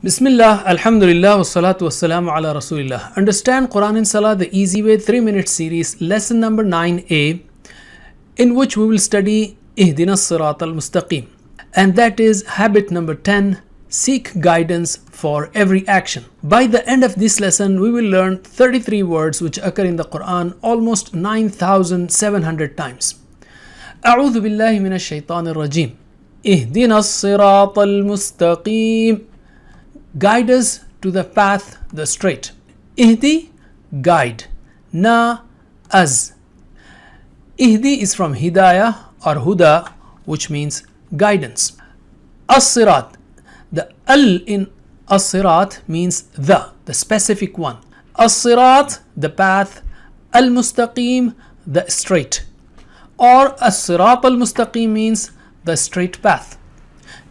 Bismillah, Alhamdulillah, wassalatu wassalamu ala Rasulillah. Understand Quran and Salah the easy way 3-minute series, lesson number 9a, in which we will study Ihdina Sirat al-Mustaqim. And that is habit number 10, seek guidance for every action. By the end of this lesson, we will learn 33 words which occur in the Quran almost 9,700 times. A'udhu billahi minash shaitanir rajim. Ihdina Sirat al-Mustaqim. Guide us to the path, the straight. Ihdi, guide. Na, az. Ihdi is from hidayah or huda, which means guidance. As-sirat, the al in as-sirat means the specific one. As-sirat, the path. Al-mustaqim, the straight. Or as-sirat al-mustaqim means the straight path.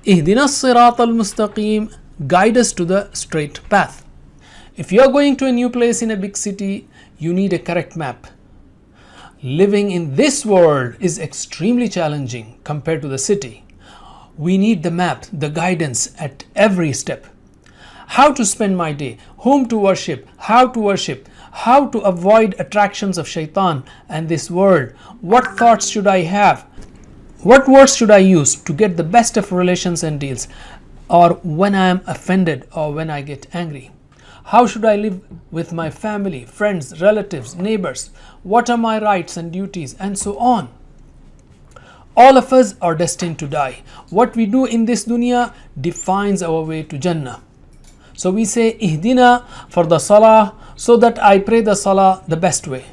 Ihdina as-sirat al-mustaqim, guide us to the straight path. If you are going to a new place in a big city, you need a correct map. Living in this world is extremely challenging compared to the city. We need the map, the guidance at every step. How to spend my day, whom to worship, how to avoid attractions of shaitan and this world, what thoughts should I have, what words should I use to get the best of relations and deals, or when I am offended or when I get angry. How should I live with my family, friends, relatives, neighbors? What are my rights and duties, and so on. All of us are destined to die. What we do in this dunya defines our way to Jannah. So we say Ihdina for the salah, so that I pray the salah the best way.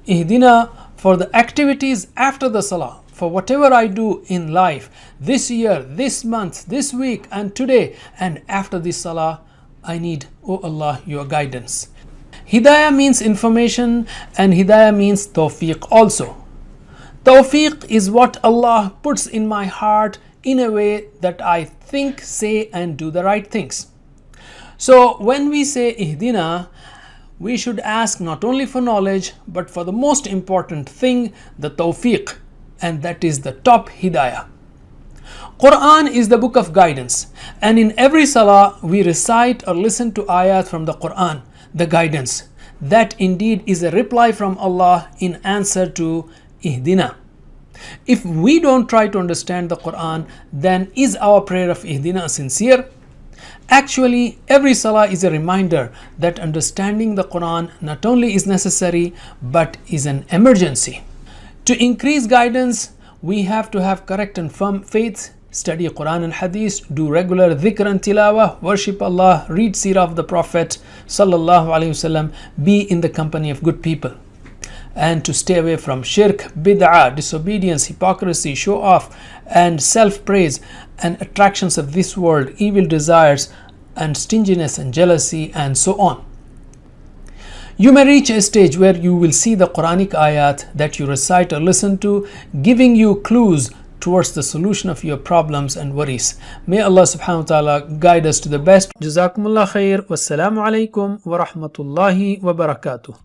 Ihdina for the activities after the salah, for whatever I do in life, this year, this month, this week, and today, and after this salah, I need, O Allah, your guidance. Hidayah means information, and hidayah means tawfiq also. Tawfiq is what Allah puts in my heart in a way that I think, say, and do the right things. So when we say Ihdina, we should ask not only for knowledge, but for the most important thing, the tawfiq, and that is the top hidayah. Quran is the book of guidance, and in every salah we recite or listen to ayat from the Quran, the guidance. That indeed is a reply from Allah in answer to Ihdina. If we don't try to understand the Quran, then is our prayer of Ihdina sincere? Actually, every salah is a reminder that understanding the Quran not only is necessary, but is an emergency. To increase guidance, we have to have correct and firm faith, study Quran and Hadith, do regular dhikr and tilawah, worship Allah, read seerah of the Prophet sallallahu alaihi wasallam, be in the company of good people, and to stay away from shirk, bid'ah, disobedience, hypocrisy, show off, and self-praise, and attractions of this world, evil desires, and stinginess and jealousy, and so on. You may reach a stage where you will see the Quranic ayat that you recite or listen to giving you clues towards the solution of your problems and worries. May Allah subhanahu wa ta'ala guide us to the best. Jazakumullah khair. Wassalamu alaikum wa rahmatullahi wa barakatuh.